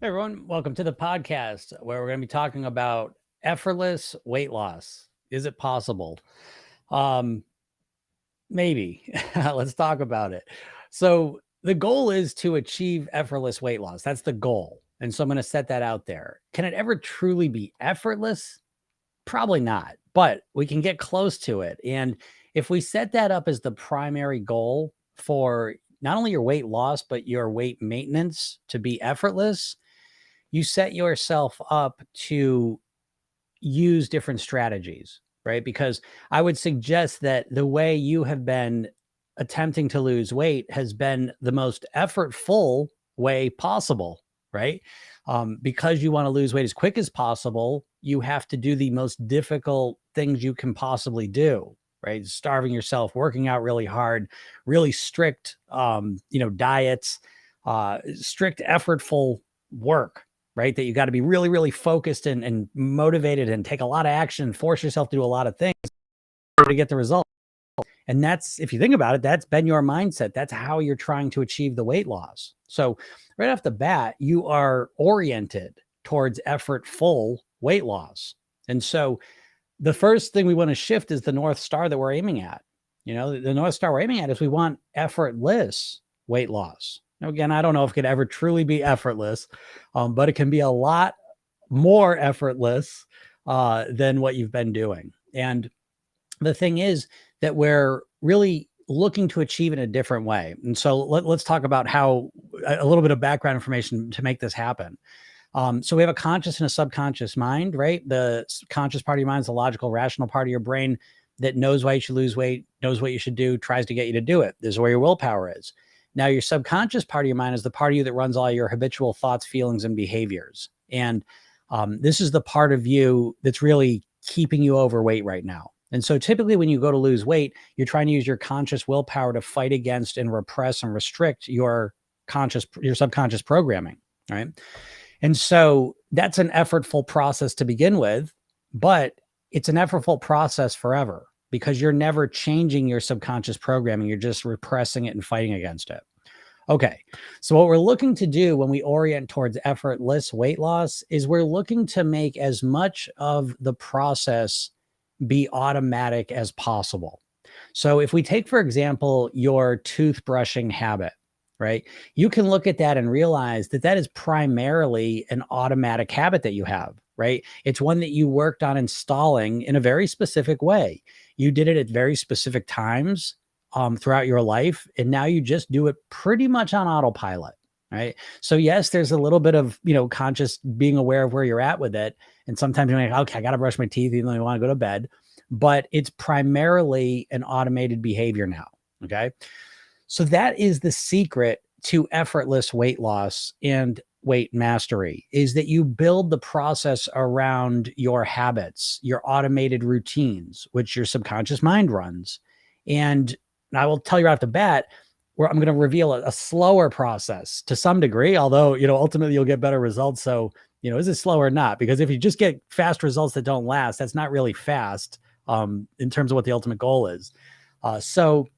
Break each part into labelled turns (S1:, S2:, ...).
S1: Hey everyone, welcome to the podcast where we're going to be talking about effortless weight loss. Is it possible? Um, maybe. Let's talk about it. So, the goal is to achieve effortless weight loss. That's the goal. And so I'm going to set that out there. Can it ever truly be effortless? Probably not, but we can get close to it. And if we set that up as the primary goal for not only your weight loss, but your weight maintenance to be effortless, you set yourself up to use different strategies, right? Because I would suggest that the way you have been attempting to lose weight has been the most effortful way possible, right? Because you want to lose weight as quick as possible, you have to do the most difficult things you can possibly do, right? Starving yourself, working out really hard, really strict, diets, strict, effortful work, right? That you got to be really, really focused and motivated and take a lot of action, force yourself to do a lot of things to get the result. And that's, if you think about it, that's been your mindset. That's how you're trying to achieve the weight loss. So right off the bat, you are oriented towards effortful weight loss. And so the first thing we want to shift is the North Star that we're aiming at. You know, the North Star we're aiming at is we want effortless weight loss. Now, again, I don't know if it could ever truly be effortless, but it can be a lot more effortless than what you've been doing. And the thing is that we're really looking to achieve in a different way. And so let's talk about how a little bit of background information to make this happen. So we have a conscious and a subconscious mind, right? The conscious part of your mind is the logical, rational part of your brain that knows why you should lose weight, knows what you should do, tries to get you to do it. This is where your willpower is. Now, your subconscious part of your mind is the part of you that runs all your habitual thoughts, feelings, and behaviors. And this is the part of you that's really keeping you overweight right now. And so typically when you go to lose weight, you're trying to use your conscious willpower to fight against and repress and restrict your subconscious programming, right? And so that's an effortful process to begin with, but it's an effortful process forever because you're never changing your subconscious programming. You're just repressing it and fighting against it. Okay. So what we're looking to do when we orient towards effortless weight loss is we're looking to make as much of the process be automatic as possible. So if we take, for example, your toothbrushing habit, right? You can look at that and realize that that is primarily an automatic habit that you have, right? It's one that you worked on installing in a very specific way. You did it at very specific times throughout your life, and now you just do it pretty much on autopilot, right? So yes, there's a little bit of, conscious being aware of where you're at with it. And sometimes you're like, okay, I got to brush my teeth even though I want to go to bed, but it's primarily an automated behavior now. Okay. So that is the secret to effortless weight loss and weight mastery is that you build the process around your habits, your automated routines, which your subconscious mind runs. And I will tell you right off the bat, where I'm going to reveal a slower process to some degree, although, ultimately you'll get better results. So, is it slow or not? Because if you just get fast results that don't last, that's not really fast in terms of what the ultimate goal is. So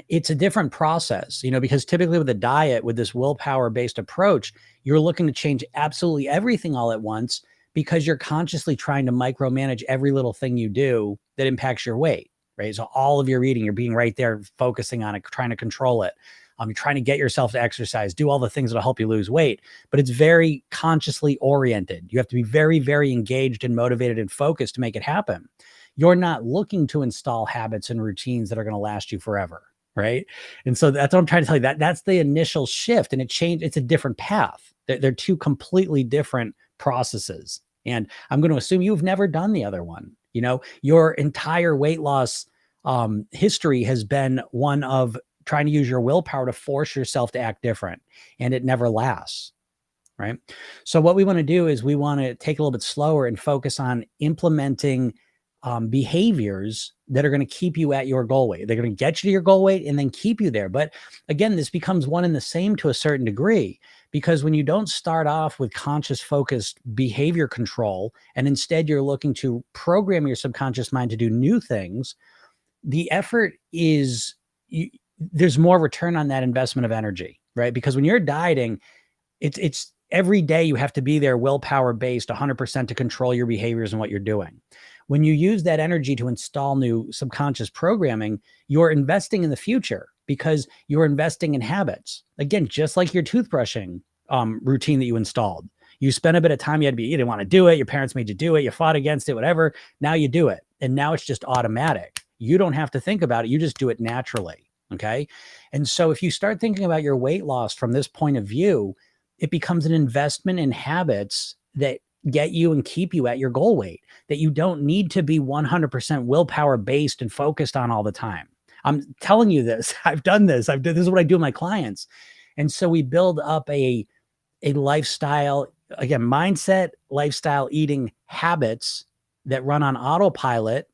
S1: it's a different process, because typically with a diet, with this willpower based approach, you're looking to change absolutely everything all at once because you're consciously trying to micromanage every little thing you do that impacts your weight, right? So all of your eating, you're being right there, focusing on it, trying to control it. You're trying to get yourself to exercise, do all the things that'll help you lose weight, but it's very consciously oriented. You have to be very, very engaged and motivated and focused to make it happen. You're not looking to install habits and routines that are going to last you forever. Right. And so that's what I'm trying to tell you, that's the initial shift, and it's a different path. They're two completely different processes. And I'm going to assume you've never done the other one. Your entire weight loss history has been one of trying to use your willpower to force yourself to act different, and it never lasts. Right. So what we want to do is we want to take a little bit slower and focus on implementing behaviors that are going to keep you at your goal weight. They're going to get you to your goal weight and then keep you there. But again, this becomes one and the same to a certain degree, because when you don't start off with conscious focused behavior control, and instead you're looking to program your subconscious mind to do new things, the effort is, there's more return on that investment of energy, right? Because when you're dieting, it's every day you have to be there willpower based 100% to control your behaviors and what you're doing. When you use that energy to install new subconscious programming, you're investing in the future because you're investing in habits. Again, just like your toothbrushing routine that you installed. You spent a bit of time, you didn't want to do it. Your parents made you do it. You fought against it, whatever. Now you do it. And now it's just automatic. You don't have to think about it. You just do it naturally. Okay. And so if you start thinking about your weight loss from this point of view, it becomes an investment in habits that get you and keep you at your goal weight, that you don't need to be 100% willpower based and focused on all the time. I'm telling you this. I've done this. This is what I do with my clients. And so we build up a lifestyle, again, mindset, lifestyle, eating habits that run on autopilot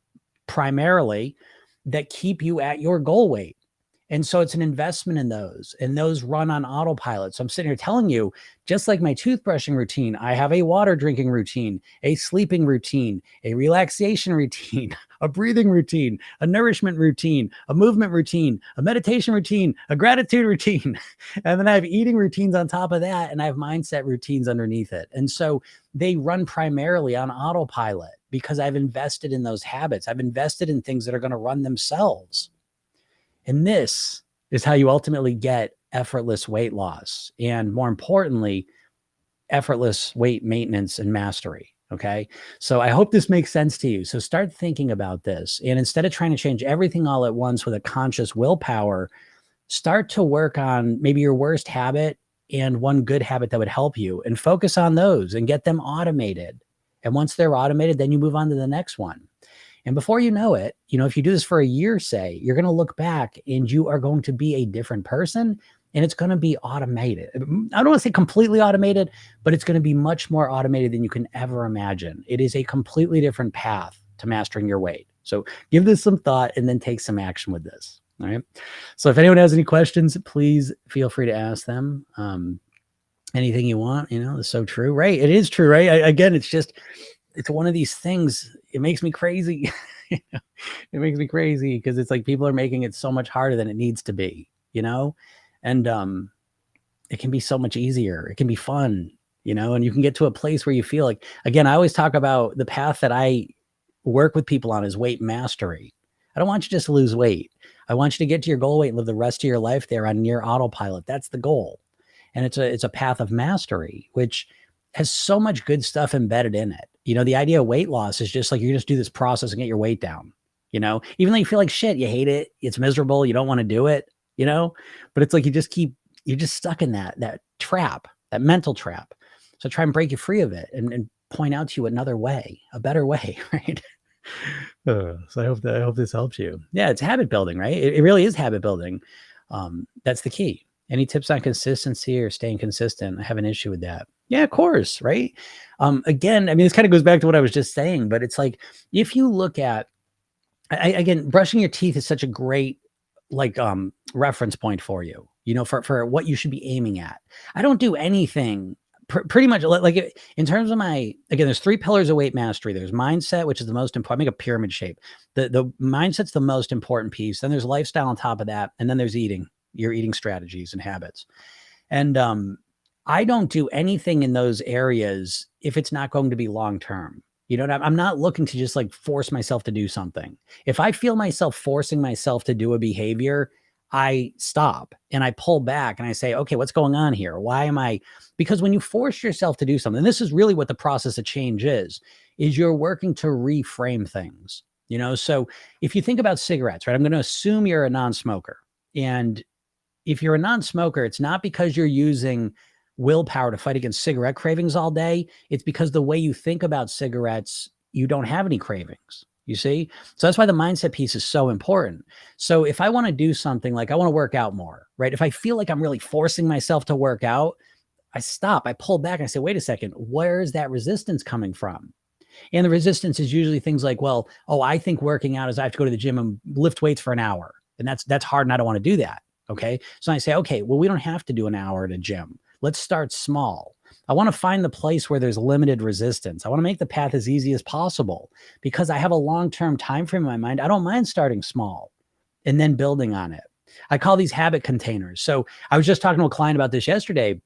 S1: primarily, that keep you at your goal weight. And so it's an investment in those, and those run on autopilot. So I'm sitting here telling you, just like my toothbrushing routine, I have a water drinking routine, a sleeping routine, a relaxation routine, a breathing routine, a nourishment routine, a movement routine, a meditation routine, a gratitude routine. And then I have eating routines on top of that, and I have mindset routines underneath it. And so they run primarily on autopilot because I've invested in those habits. I've invested in things that are going to run themselves. And this is how you ultimately get effortless weight loss, and more importantly, effortless weight maintenance and mastery. Okay. So I hope this makes sense to you. So start thinking about this. And instead of trying to change everything all at once with a conscious willpower, start to work on maybe your worst habit and one good habit that would help you, and focus on those and get them automated. And once they're automated, then you move on to the next one. And before you know it, if you do this for a year, say, you're going to look back and you are going to be a different person, and it's going to be automated. I don't want to say completely automated, but it's going to be much more automated than you can ever imagine. It is a completely different path to mastering your weight. So give this some thought and then take some action with this. All right. So if anyone has any questions, please feel free to ask them. Anything you want, is so true, right? It is true, right? Again, it's one of these things. It makes me crazy. It makes me crazy because it's like people are making it so much harder than it needs to be, and it can be so much easier. It can be fun, and you can get to a place where you feel like, again, I always talk about the path that I work with people on is weight mastery. I don't want you just to lose weight. I want you to get to your goal weight and live the rest of your life there on near autopilot. That's the goal. And it's a path of mastery, which has so much good stuff embedded in it. The idea of weight loss is just like, you just do this process and get your weight down, even though you feel like shit, you hate it, it's miserable, you don't want to do it, but it's like, you're just stuck in that trap, that mental trap. So try and break you free of it and point out to you another way, a better way, right? So I hope this helps you. Yeah, it's habit building, right? It really is habit building. That's the key. Any tips on consistency or staying consistent? I have an issue with that. Yeah, of course. Right. Again, this kind of goes back to what I was just saying, but it's like, if you look at, again, brushing your teeth is such a great, reference point for you, for what you should be aiming at. I don't do anything pretty much like in terms of there's 3 pillars of weight mastery. There's mindset, which is the most important. I make a pyramid shape. The mindset's the most important piece. Then there's lifestyle on top of that. And then there's your eating strategies and habits. And, I don't do anything in those areas if it's not going to be long-term. I'm not looking to just force myself to do something. If I feel myself forcing myself to do a behavior, I stop and I pull back and I say, okay, what's going on here? Because when you force yourself to do something, this is really what the process of change is you're working to reframe things, So if you think about cigarettes, right, I'm going to assume you're a non-smoker. And if you're a non-smoker, it's not because you're using willpower to fight against cigarette cravings all day. It's because the way you think about cigarettes, you don't have any cravings. You see? So that's why the mindset piece is so important. So if I want to do something like I want to work out more, right? If I feel like I'm really forcing myself to work out, I stop, I pull back and I say, wait a second, where is that resistance coming from? And the resistance is usually things like, I think working out is I have to go to the gym and lift weights for an hour. And that's hard and I don't want to do that. Okay. So I say, okay, well, we don't have to do an hour at a gym. Let's start small. I want to find the place where there's limited resistance. I want to make the path as easy as possible because I have a long-term time frame in my mind. I don't mind starting small and then building on it. I call these habit containers. So I was just talking to a client about this yesterday.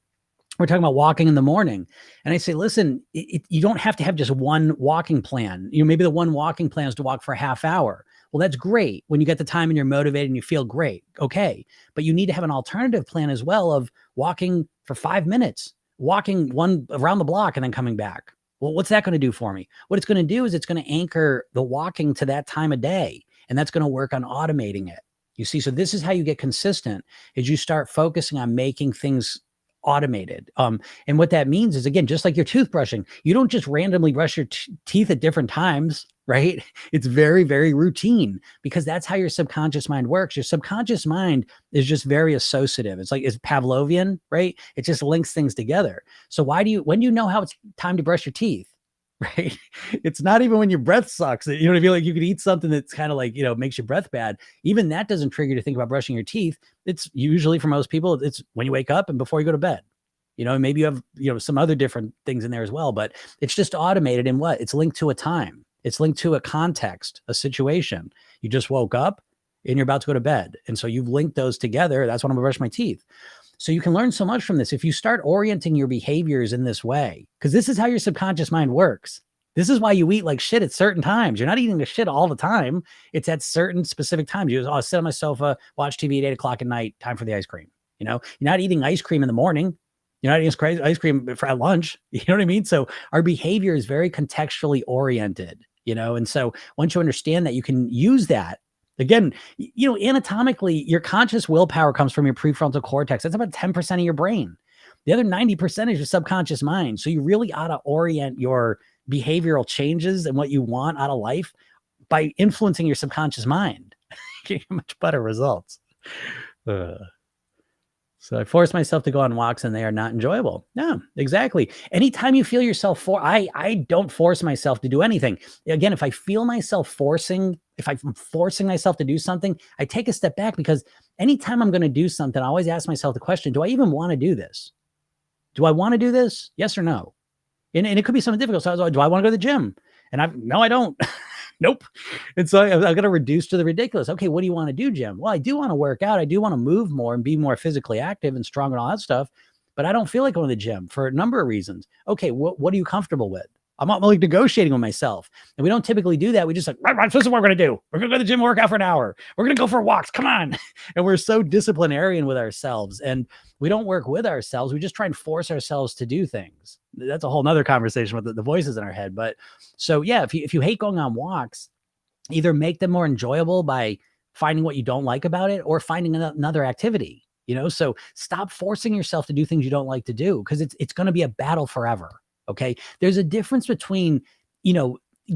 S1: we're talking about walking in the morning. And I say, listen, you don't have to have just one walking plan. Maybe the one walking plan is to walk for a half hour. Well, that's great when you get the time and you're motivated and you feel great. Okay. But you need to have an alternative plan as well of walking for 5 minutes, walking one around the block and then coming back. Well, what's that going to do for me? What it's going to do is it's going to anchor the walking to that time of day. And that's going to work on automating it. You see, so this is how you get consistent, is you start focusing on making things automated. And what that means is, again, just like your toothbrushing, you don't just randomly brush your teeth at different times, right? It's very, very routine, because that's how your subconscious mind works. Your subconscious mind is just very associative. It's Pavlovian, right? It just links things together. So when do you know how it's time to brush your teeth? Right. It's not even when your breath sucks. You know what I mean? Like, you could eat something that's kind of like, makes your breath bad. Even that doesn't trigger you to think about brushing your teeth. It's usually, for most people, it's when you wake up and before you go to bed. Maybe you have, some other different things in there as well, but it's just automated in what? It's linked to a time. It's linked to a context, a situation. You just woke up and you're about to go to bed. And so you've linked those together. That's when I'm gonna brush my teeth. So you can learn so much from this if you start orienting your behaviors in this way, because this is how your subconscious mind works. This is why you eat like shit at certain times. You're not eating the shit all the time. It's at certain specific times. I'll sit on my sofa, watch TV at 8 o'clock at night, time for the ice cream. You're not eating ice cream in the morning. You're not eating ice cream at lunch. You know what I mean? So our behavior is very contextually oriented, and so once you understand that, you can use that. Again, anatomically, your conscious willpower comes from your prefrontal cortex. That's about 10% of your brain. The other 90% is your subconscious mind. So you really ought to orient your behavioral changes and what you want out of life by influencing your subconscious mind. Get much better results. So I force myself to go on walks and they are not enjoyable. No, exactly. Anytime you feel yourself I don't force myself to do anything. Again, if I feel myself if I'm forcing myself to do something, I take a step back, because anytime I'm going to do something, I always ask myself the question, do I even want to do this? Do I want to do this? Yes or no? And it could be something difficult. So do I want to go to the gym? And no, I don't. Nope. And so I've got to reduce to the ridiculous. Okay, what do you want to do, Jim? Well, I do want to work out. I do want to move more and be more physically active and strong and all that stuff, but I don't feel like going to the gym for a number of reasons. Okay, what are you comfortable with? I'm not like negotiating with myself. And we don't typically do that. We just like, right, this is what we're going to do. We're going to go to the gym and work out for an hour. We're going to go for walks. Come on. And we're so disciplinarian with ourselves. And we don't work with ourselves. We just try and force ourselves to do things. That's a whole nother conversation with the voices in our head. But so, yeah, if you hate going on walks, either make them more enjoyable by finding what you don't like about it, or finding another activity, so stop forcing yourself to do things you don't like to do, because it's going to be a battle forever. Okay. There's a difference between,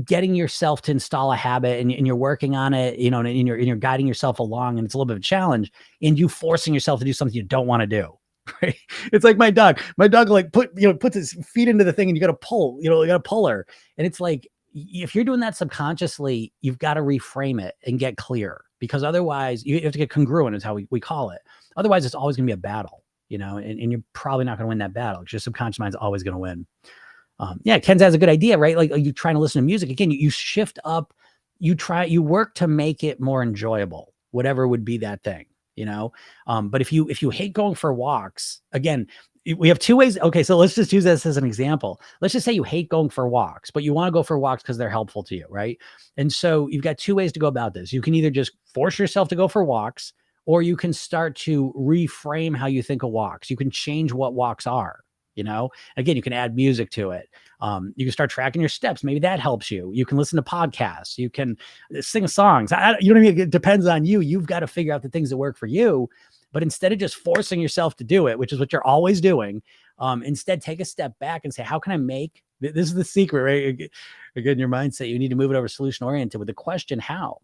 S1: getting yourself to install a habit and you're working on it, and you're guiding yourself along, and it's a little bit of a challenge, and you forcing yourself to do something you don't want to do. Right. It's like my dog like puts his feet into the thing, and you got to pull, you got to pull her. And it's like, if you're doing that subconsciously, you've got to reframe it and get clear, because otherwise you have to get congruent, is how we call it. Otherwise, it's always going to be a battle, and you're probably not going to win that battle, because your subconscious mind's always going to win. Ken has a good idea, right? Like, you trying to listen to music again, you shift up, you work to make it more enjoyable, whatever would be that thing, but if you hate going for walks, again, we have two ways. Okay. So let's just use this as an example. Let's just say you hate going for walks, but you want to go for walks because they're helpful to you. Right. And so you've got two ways to go about this. You can either just force yourself to go for walks, or you can start to reframe how you think of walks. You can change what walks are. Again, you can add music to it. You can start tracking your steps. Maybe that helps you. You can listen to podcasts. You can sing songs. You know what I mean? It depends on you. You've got to figure out the things that work for you. But instead of just forcing yourself to do it, which is what you're always doing, instead take a step back and say, how can I make, this is the secret, right? Again, your mindset, you need to move it over solution oriented with the question, how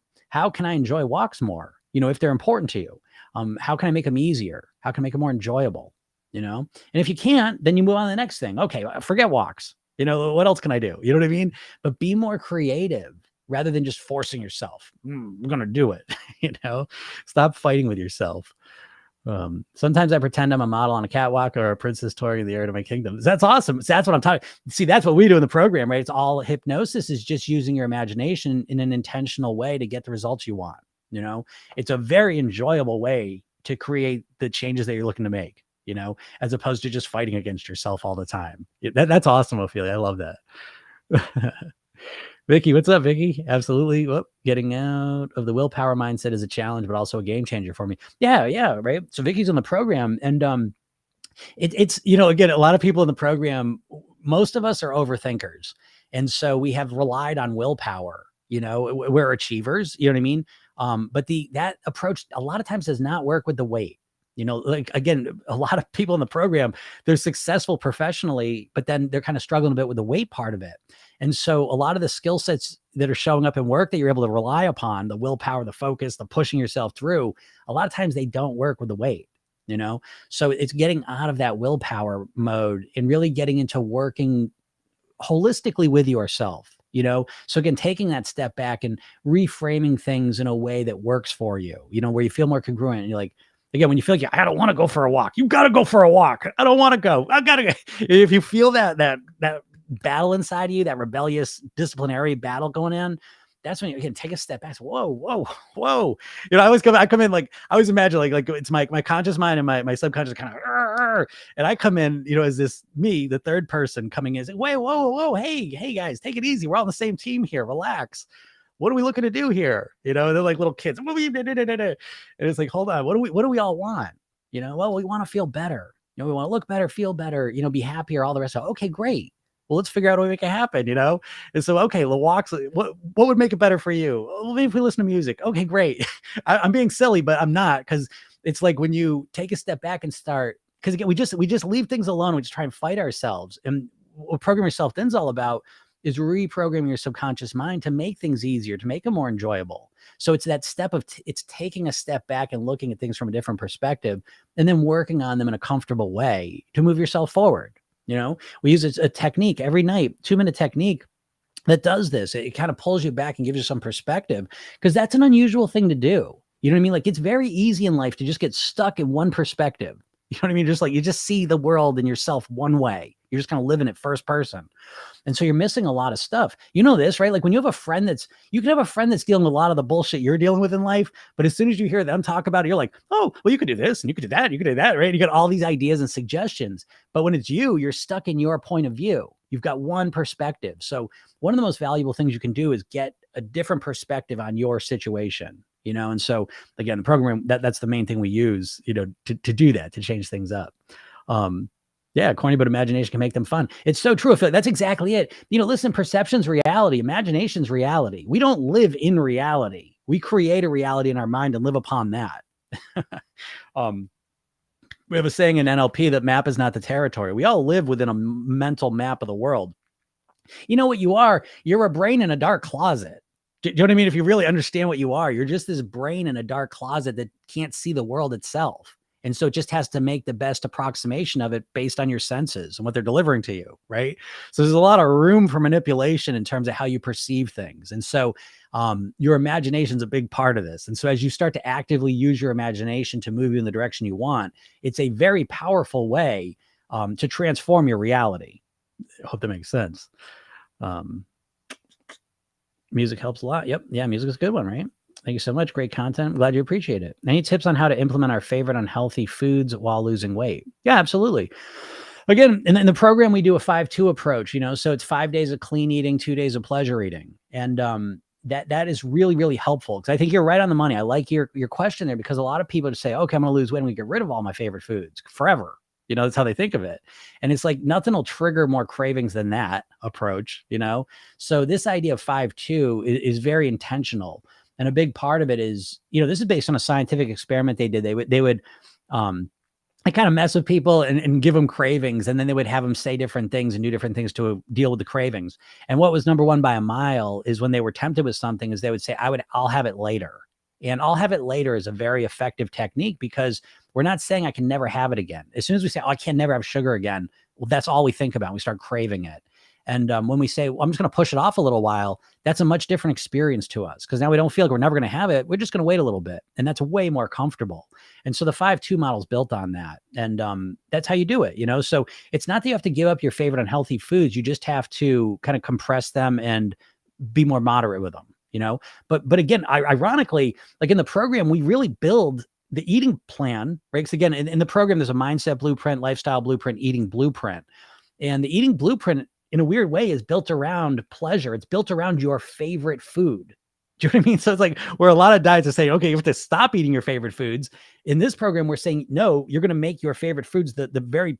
S1: can I enjoy walks more? If they're important to you, how can I make them easier? How can I make them more enjoyable? And if you can't, then you move on to the next thing. Okay, forget walks. What else can I do? You know what I mean? But be more creative rather than just forcing yourself. I'm going to do it. Stop fighting with yourself. Sometimes I pretend I'm a model on a catwalk or a princess touring the area of my kingdom. That's awesome. So that's what I'm talking. See, that's what we do in the program, right? It's all hypnosis, is just using your imagination in an intentional way to get the results you want. It's a very enjoyable way to create the changes that you're looking to make. as opposed to just fighting against yourself all the time. That's awesome, Ophelia. I love that. Vicky, what's up, Vicky? Absolutely. Whoop. Getting out of the willpower mindset is a challenge, but also a game changer for me. Yeah, right. So Vicky's on the program, and it's again, a lot of people in the program, most of us are overthinkers, and so we have relied on willpower. We're achievers. You know what I mean? But that approach a lot of times does not work with the weight. Like, again, a lot of people in the program, they're successful professionally, but then they're kind of struggling a bit with the weight part of it. And so a lot of the skill sets that are showing up in work that you're able to rely upon, the willpower, the focus, the pushing yourself through, a lot of times they don't work with the weight. So it's getting out of that willpower mode and really getting into working holistically with yourself. So again, taking that step back and reframing things in a way that works for you, where you feel more congruent, and you're like, again, when you feel like I don't want to go for a walk, you got to go for a walk. I don't want to go. I got to go. If you feel that battle inside of you, that rebellious disciplinary battle going in, that's when you can take a step back. Whoa. I come in like, I always imagine like it's my conscious mind and my subconscious kind of, and I come in, as this me, the third person coming in, saying, wait, whoa. Hey guys, take it easy. We're all on the same team here. Relax. What are we looking to do here? They're like little kids. And it's like, hold on. What do we all want? Well, we want to feel better. We want to look better, feel better, be happier, all the rest of it. Okay, great. Well, let's figure out a way to make it happen, And so, okay, the walks, what would make it better for you? Well, maybe if we listen to music. Okay, great. I'm being silly, but I'm not, because it's like when you take a step back and start, because again, we just leave things alone. We just try and fight ourselves. And what Program Yourself Thin's all about is reprogramming your subconscious mind to make things easier, to make them more enjoyable. So it's that step of, it's taking a step back and looking at things from a different perspective, and then working on them in a comfortable way to move yourself forward. We use a technique every night, 2-minute technique that does this. It kind of pulls you back and gives you some perspective, because that's an unusual thing to do. You know what I mean? Like, it's very easy in life to just get stuck in one perspective. You know what I mean? Just like, you just see the world and yourself one way. You're just kind of living it first person. And so you're missing a lot of stuff. This, right? Like, when you have a friend you can have a friend that's dealing with a lot of the bullshit you're dealing with in life, but as soon as you hear them talk about it, you're like, oh, well, you could do this and you could do that, you could do that, right? You got all these ideas and suggestions. But when it's you're stuck in your point of view. You've got one perspective. So one of the most valuable things you can do is get a different perspective on your situation, And so again, the program, that's the main thing we use, to do that, to change things up. Yeah, corny, but imagination can make them fun. It's so true. I feel like that's exactly it. Listen, perception's reality, imagination's reality. We don't live in reality. We create a reality in our mind and live upon that. We have a saying in NLP that map is not the territory. We all live within a mental map of the world. You know what you are? You're a brain in a dark closet. Do you know what I mean? If you really understand what you are, you're just this brain in a dark closet that can't see the world itself. And so it just has to make the best approximation of it based on your senses and what they're delivering to you, right? So there's a lot of room for manipulation in terms of how you perceive things. And so your imagination is a big part of this. And so as you start to actively use your imagination to move you in the direction you want, it's a very powerful way to transform your reality. I hope that makes sense. Music helps a lot. Yep. Yeah, music is a good one, right? Thank you so much. Great content. I'm glad you appreciate it. Any tips on how to implement our favorite unhealthy foods while losing weight? Yeah, absolutely. Again, in the program, we do a 5-2 approach, so it's 5 days of clean eating, 2 days of pleasure eating. And that is really, really helpful, because I think you're right on the money. I like your question there, because a lot of people just say, okay, I'm going to lose weight and we get rid of all my favorite foods forever. That's how they think of it. And it's like, nothing will trigger more cravings than that approach, So this idea of 5-2 is very intentional. And a big part of it is, this is based on a scientific experiment they did. They would kind of mess with people and give them cravings. And then they would have them say different things and do different things to deal with the cravings. And what was number one by a mile is, when they were tempted with something, is they would say, I'll have it later. And I'll have it later is a very effective technique, because we're not saying I can never have it again. As soon as we say, I can never have sugar again, well, that's all we think about. We start craving it. And when we say, I'm just going to push it off a little while, that's a much different experience to us, because now we don't feel like we're never going to have it. We're just going to wait a little bit. And that's way more comfortable. And so the 5-2 model is built on that. And that's how you do it, So it's not that you have to give up your favorite unhealthy foods. You just have to kind of compress them and be more moderate with them, But again, ironically, like in the program, we really build the eating plan breaks again in the program. There's a mindset blueprint, lifestyle blueprint, eating blueprint. And the eating blueprint in a weird way is built around pleasure. It's built around your favorite food. Do you know what I mean? So it's like where a lot of diets are saying, okay, you have to stop eating your favorite foods. In this program, we're saying, no, you're going to make your favorite foods the very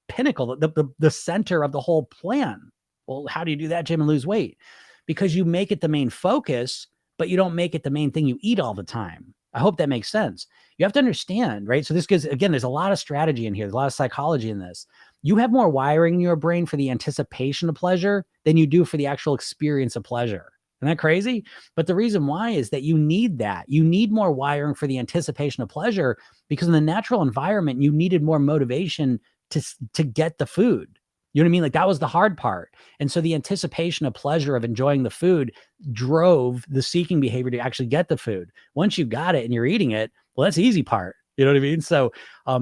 S1: pinnacle, the center of the whole plan. Well, how do you do that, Jim, and lose weight? Because you make it the main focus, but you don't make it the main thing you eat all the time. I hope that makes sense. You have to understand, right? So this gives, again, there's a lot of strategy in here. There's a lot of psychology in this. You have more wiring in your brain for the anticipation of pleasure than you do for the actual experience of pleasure. Isn't that crazy? But the reason why is that you need that. You need more wiring for the anticipation of pleasure because in the natural environment, you needed more motivation to get the food. You know what I mean? Like that was the hard part. And so the anticipation of pleasure of enjoying the food drove the seeking behavior to actually get the food. Once you got it and you're eating it, well, that's the easy part. You know what I mean? So,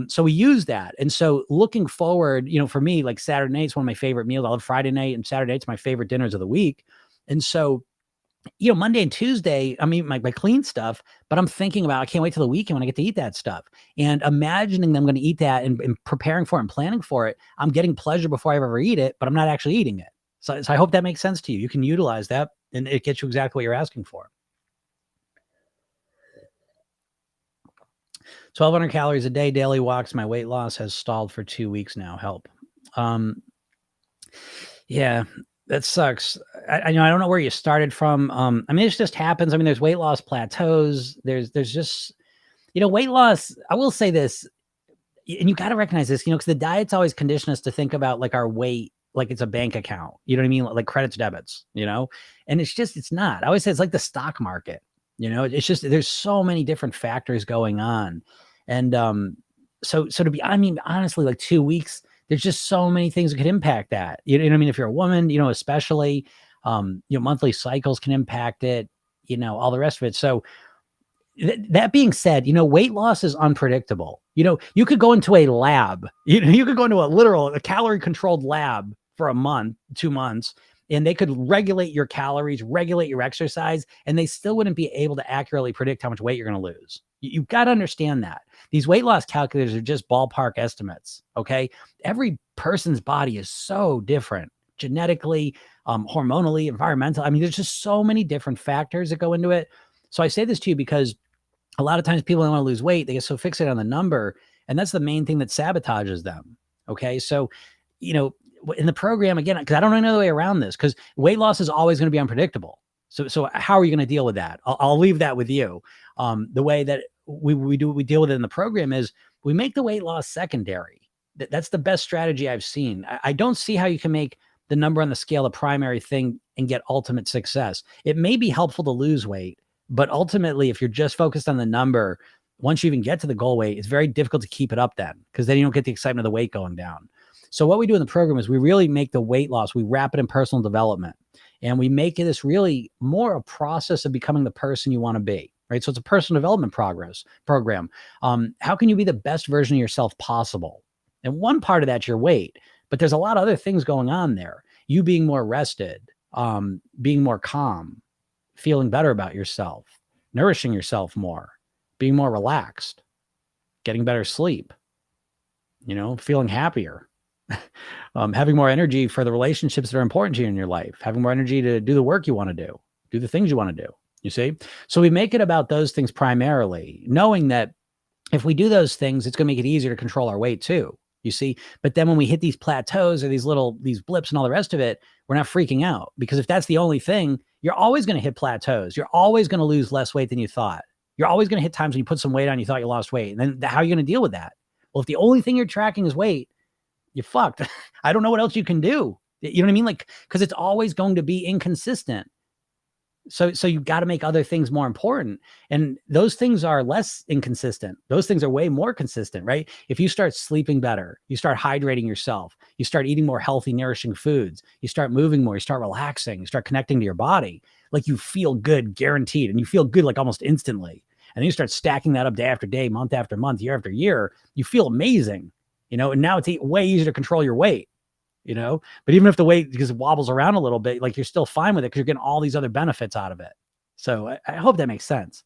S1: so we use that. And so looking forward, you know, for me, like Saturday night's one of my favorite meals. I love Friday night and Saturday night's my favorite dinners of the week. And so, you know, Monday and Tuesday, I mean, my clean stuff, but I'm thinking about, I can't wait till the weekend when I get to eat that stuff and imagining them going to eat that and preparing for it and planning for it. I'm getting pleasure before I ever eat it, but I'm not actually eating it. So I hope that makes sense to you. You can utilize that and it gets you exactly what you're asking for. 1,200 calories a day, daily walks. My weight loss has stalled for 2 weeks now. Help. Yeah, that sucks. I know I don't know where you started from. I mean, this just happens. I mean, there's weight loss plateaus. There's just, you know, weight loss. I will say this, and you got to recognize this, you know, because the diet's always conditioned us to think about like our weight like it's a bank account. You know what I mean? Like credits, debits. You know, and it's not. I always say it's like the stock market. You know, it's just there's so many different factors going on, and so to be, I mean, honestly, like 2 weeks. There's just so many things that could impact that. You know what I mean? If you're a woman, you know, especially, you know, monthly cycles can impact it, you know, all the rest of it. So that being said, you know, weight loss is unpredictable. You know, you could go into a lab, you could go into a calorie controlled lab for a month, 2 months, and they could regulate your calories, regulate your exercise, and they still wouldn't be able to accurately predict how much weight you're going to lose. You've got to understand that. These weight loss calculators are just ballpark estimates. Okay. Every person's body is so different genetically, hormonally, environmental. I mean, there's just so many different factors that go into it. So I say this to you because a lot of times people don't want to lose weight. They get so fixated on the number, and that's the main thing that sabotages them. Okay. So, you know, in the program, again, because I don't know another way around this, because weight loss is always going to be unpredictable. So how are you going to deal with that? I'll leave that with you. The way that we deal with it in the program is we make the weight loss secondary. That's the best strategy I've seen. I don't see how you can make the number on the scale a primary thing and get ultimate success. It may be helpful to lose weight, but ultimately, if you're just focused on the number, once you even get to the goal weight, it's very difficult to keep it up then, because then you don't get the excitement of the weight going down. So what we do in the program is we really make the weight loss, we wrap it in personal development, and we make this really more a process of becoming the person you want to be, right? So it's a personal development program. How can you be the best version of yourself possible? And one part of that's your weight, but there's a lot of other things going on there. You being more rested, being more calm, feeling better about yourself, nourishing yourself more, being more relaxed, getting better sleep, you know, feeling happier, having more energy for the relationships that are important to you in your life, having more energy to do the work you want to do the things you want to do, you see? So we make it about those things primarily, knowing that if we do those things, it's going to make it easier to control our weight too, you see? But then when we hit these plateaus or these blips and all the rest of it, we're not freaking out, because if that's the only thing, you're always going to hit plateaus. You're always going to lose less weight than you thought. You're always going to hit times when you put some weight on, you thought you lost weight. And then how are you going to deal with that? Well, if the only thing you're tracking is weight, you're fucked. I don't know what else you can do. You know what I mean? Like, because it's always going to be inconsistent. So you've got to make other things more important. And those things are less inconsistent. Those things are way more consistent, right? If you start sleeping better, you start hydrating yourself, you start eating more healthy, nourishing foods, you start moving more, you start relaxing, you start connecting to your body, like you feel good, guaranteed. And you feel good like almost instantly. And then you start stacking that up day after day, month after month, year after year, you feel amazing, you know, and now it's way easier to control your weight. You know, but even if the weight because it wobbles around a little bit, like you're still fine with it because you're getting all these other benefits out of it. So I hope that makes sense.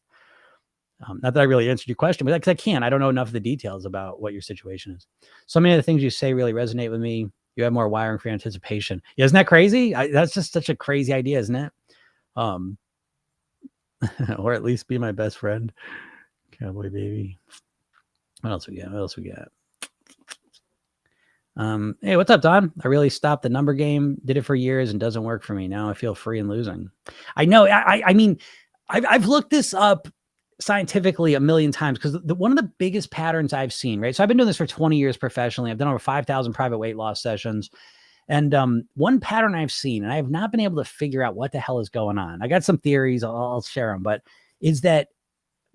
S1: Not that I really answered your question, but because I can't. I don't know enough of the details about what your situation is. So many of the things you say really resonate with me. You have more wiring for anticipation. Yeah, isn't that crazy? That's just such a crazy idea, isn't it? Um, or at least be my best friend. Cowboy baby. What else we got? What else we got? Hey, what's up, Don? I really stopped the number game, did it for years and doesn't work for me. Now I feel free and losing. I know. I mean, I've looked this up scientifically a million times because one of the biggest patterns I've seen, right? So I've been doing this for 20 years professionally. I've done over 5,000 private weight loss sessions. And one pattern I've seen, and I have not been able to figure out what the hell is going on. I got some theories, I'll share them, but is that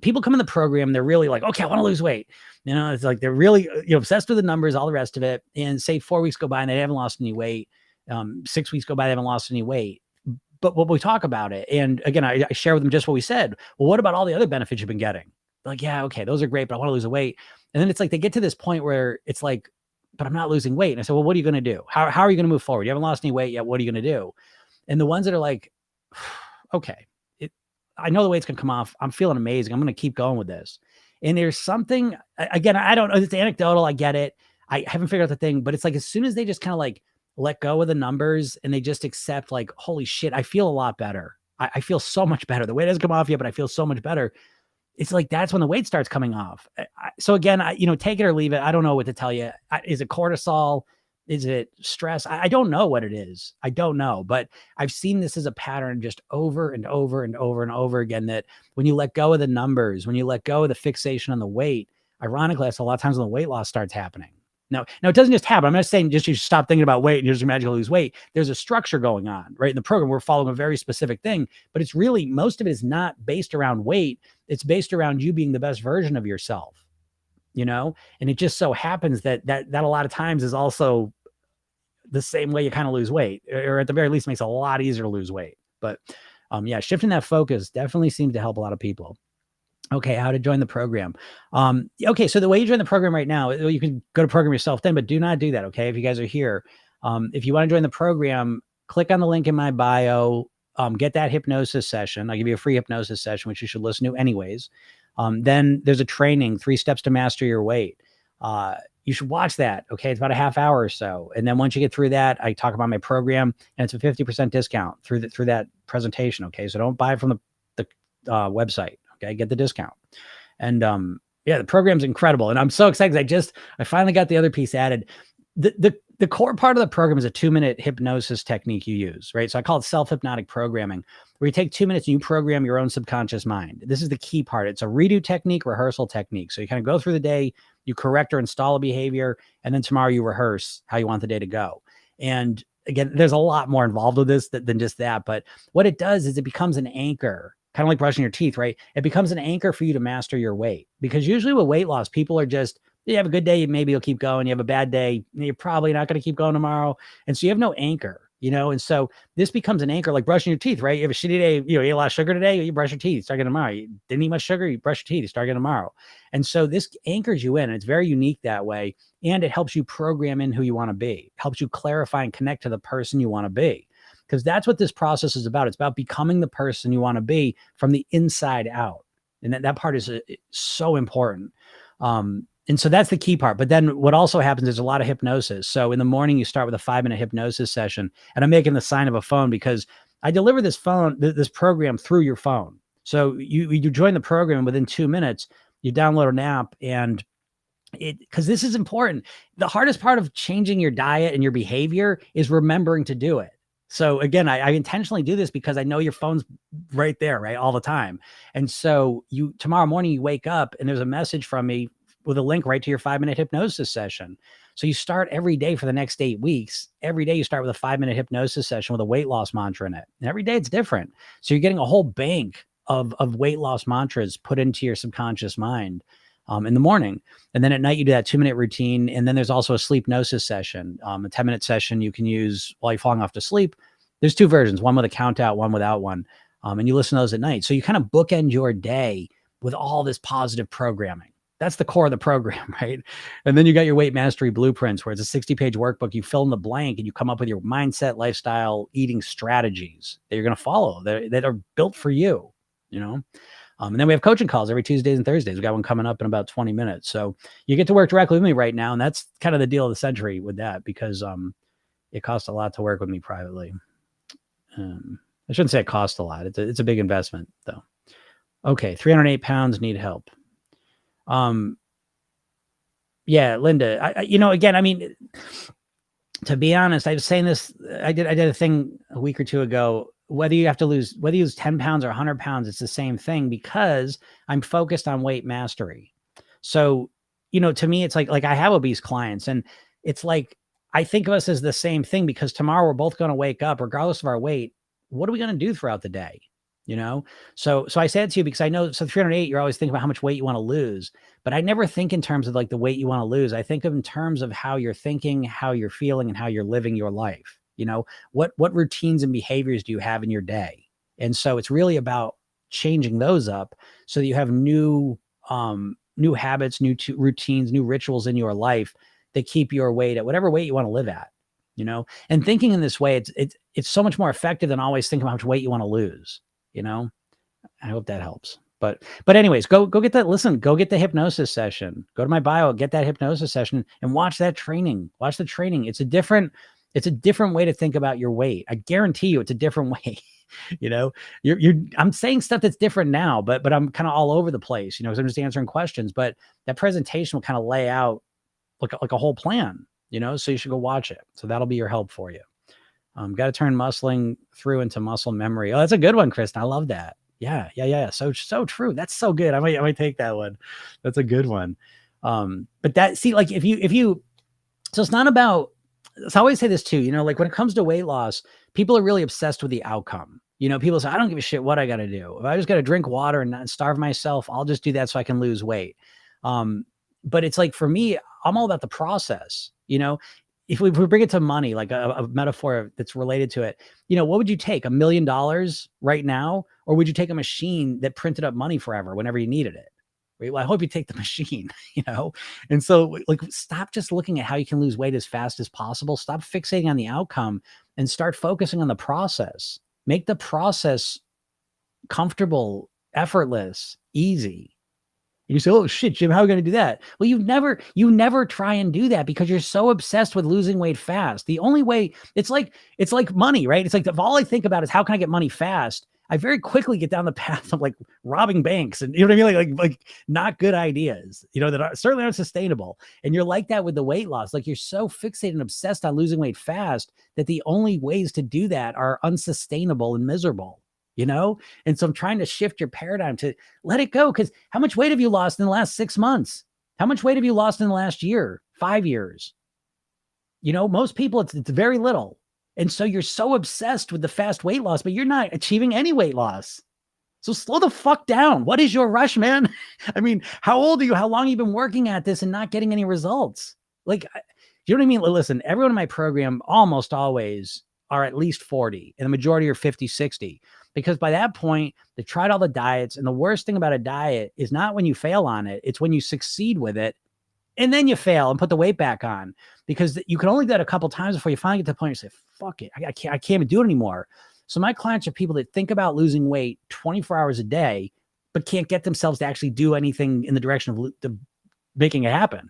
S1: people come in the program, they're really like, okay, I want to lose weight. You know, it's like they're really obsessed with the numbers, all the rest of it. And say 4 weeks go by and they haven't lost any weight. 6 weeks go by, they haven't lost any weight. But when we talk about it, and again, I share with them just what we said. Well, what about all the other benefits you've been getting? Like, yeah, okay, those are great, but I want to lose the weight. And then it's like they get to this point where it's like, but I'm not losing weight. And I said, well, what are you going to do? How are you going to move forward? You haven't lost any weight yet. What are you going to do? And the ones that are like, okay, I know the weight's going to come off. I'm feeling amazing. I'm going to keep going with this. And there's something, again, I don't know. It's anecdotal. I get it. I haven't figured out the thing, but it's like, as soon as they just kind of like let go of the numbers and they just accept like, holy shit, I feel a lot better. I feel so much better. The weight hasn't come off yet, but I feel so much better. It's like, that's when the weight starts coming off. So again, take it or leave it. I don't know what to tell you. Is it cortisol? Is it stress? I don't know what it is. I don't know, but I've seen this as a pattern just over and over and over and over again, that when you let go of the numbers, when you let go of the fixation on the weight, ironically, that's a lot of times when the weight loss starts happening. Now it doesn't just happen. I'm not saying just you stop thinking about weight and you just magically lose weight. There's a structure going on, right? In the program, we're following a very specific thing, but it's really, most of it is not based around weight. It's based around you being the best version of yourself, and it just so happens that a lot of times is also the same way you kind of lose weight, or at the very least makes it a lot easier to lose weight. But yeah, shifting that focus definitely seems to help a lot of people. Okay, how to join the program. Okay, so the way you join the program right now, you can go to program yourself then, but do not do that, okay? If you guys are here, if you want to join the program, click on the link in my bio, get that hypnosis session. I'll give you a free hypnosis session, which you should listen to anyways. Then there's a training, 3 steps to master your weight. You should watch that. Okay. It's about a half hour or so. And then once you get through that, I talk about my program, and it's a 50% discount through that presentation. Okay. So don't buy it from the website. Okay. Get the discount. And, yeah, the program's incredible. And I'm so excited because I finally got the other piece added. The core part of the program is a 2-minute hypnosis technique you use, right? So I call it self-hypnotic programming, where you take 2 minutes and you program your own subconscious mind. This is the key part. It's a redo technique, rehearsal technique. So you kind of go through the day, you correct or install a behavior, and then tomorrow you rehearse how you want the day to go. And again, there's a lot more involved with this than just that. But what it does is it becomes an anchor, kind of like brushing your teeth, right? It becomes an anchor for you to master your weight. Because usually with weight loss, people are just, you have a good day, maybe you'll keep going. You have a bad day, you're probably not going to keep going tomorrow. And so you have no anchor, and so this becomes an anchor, like brushing your teeth, right? You have a shitty day, you ate a lot of sugar today, you brush your teeth, start again tomorrow. You didn't eat much sugar, you brush your teeth, you start again tomorrow. And so this anchors you in, and it's very unique that way. And it helps you program in who you want to be, it helps you clarify and connect to the person you want to be. Because that's what this process is about. It's about becoming the person you want to be from the inside out. And that part is so important. And so that's the key part. But then what also happens is a lot of hypnosis. So in the morning, you start with a 5-minute hypnosis session. And I'm making the sign of a phone because I deliver this program through your phone. So you join the program, and within 2 minutes, you download an app, and because this is important. The hardest part of changing your diet and your behavior is remembering to do it. So again, I intentionally do this because I know your phone's right there, right, all the time. And so tomorrow morning you wake up and there's a message from me with a link right to your 5-minute hypnosis session. So you start every day for the next 8 weeks. Every day you start with a 5-minute hypnosis session with a weight loss mantra in it. And every day it's different. So you're getting a whole bank of weight loss mantras put into your subconscious mind in the morning. And then at night you do that 2-minute routine. And then there's also a sleep gnosis session, a 10-minute session you can use while you're falling off to sleep. There's 2 versions, one with a count out, one without one. And you listen to those at night. So you kind of bookend your day with all this positive programming. That's the core of the program, right? And then you got your weight mastery blueprints, where it's a 60-page workbook. You fill in the blank and you come up with your mindset, lifestyle, eating strategies that you're going to follow that are built for you, And then we have coaching calls every Tuesdays and Thursdays. We got one coming up in about 20 minutes. So you get to work directly with me right now. And that's kind of the deal of the century with that, because it costs a lot to work with me privately. I shouldn't say it costs a lot. It's a big investment though. Okay. 308 pounds, need help. Yeah, Linda, again, I mean, to be honest, I was saying this, I did a thing a week or two ago, whether you lose 10 pounds or 100 pounds, it's the same thing, because I'm focused on weight mastery. So, to me, it's like I have obese clients, and it's like, I think of us as the same thing, because tomorrow we're both going to wake up regardless of our weight. What are we going to do throughout the day? So I say it to you because I know, so 308, you're always thinking about how much weight you want to lose, but I never think in terms of like the weight you want to lose. I think of in terms of how you're thinking, how you're feeling, and how you're living your life. What routines and behaviors do you have in your day? And so it's really about changing those up so that you have new habits, new routines, new rituals in your life that keep your weight at whatever weight you want to live at, and thinking in this way, it's so much more effective than always thinking about how much weight you want to lose. I hope that helps. But anyways, go get that. Listen, go get the hypnosis session. Go to my bio, get that hypnosis session, and watch that training. Watch the training. It's a different way to think about your weight. I guarantee you, it's a different way. I'm saying stuff that's different now, but I'm kind of all over the place. Because I'm just answering questions. But that presentation will kind of lay out like a whole plan. So you should go watch it. So that'll be your help for you. Got to turn muscling through into muscle memory. Oh, that's a good one, Kristen. I love that. Yeah. So true. That's so good. I might take that one. That's a good one. But that, see, like if you, so it's not about, so I always say this too, like when it comes to weight loss, people are really obsessed with the outcome. People say, I don't give a shit what I got to do. If I just got to drink water and not starve myself, I'll just do that so I can lose weight. But it's like, for me, I'm all about the process. If we bring it to money, like a metaphor that's related to it, what would you take? $1 million right now? Or would you take a machine that printed up money forever whenever you needed it? Right? Well, I hope you take the machine, And so, like, stop just looking at how you can lose weight as fast as possible. Stop fixating on the outcome and start focusing on the process. Make the process comfortable, effortless, easy. You say, oh shit, Jim, how are we going to do that? Well, you never try and do that because you're so obsessed with losing weight fast. The only way, it's like money, right? It's like, if all I think about is how can I get money fast, I very quickly get down the path of like robbing banks and, you know what I mean? Like not good ideas, that certainly aren't sustainable. And you're like that with the weight loss. Like, you're so fixated and obsessed on losing weight fast that the only ways to do that are unsustainable and miserable. And so I'm trying to shift your paradigm to let it go. Because how much weight have you lost in the last 6 months? How much weight have you lost in the last year, 5 years? Most people, it's very little. And so you're so obsessed with the fast weight loss, but you're not achieving any weight loss. So slow the fuck down. What is your rush, man? I mean, how old are you? How long have you been working at this and not getting any results? Like, you know what I mean? Listen, everyone in my program almost always are at least 40, and the majority are 50, 60. Because by that point, they've tried all the diets. And the worst thing about a diet is not when you fail on it. It's when you succeed with it and then you fail and put the weight back on, because you can only do that a couple of times before you finally get to the point where you say, fuck it, I can't even do it anymore. So my clients are people that think about losing weight 24 hours a day, but can't get themselves to actually do anything in the direction of making it happen,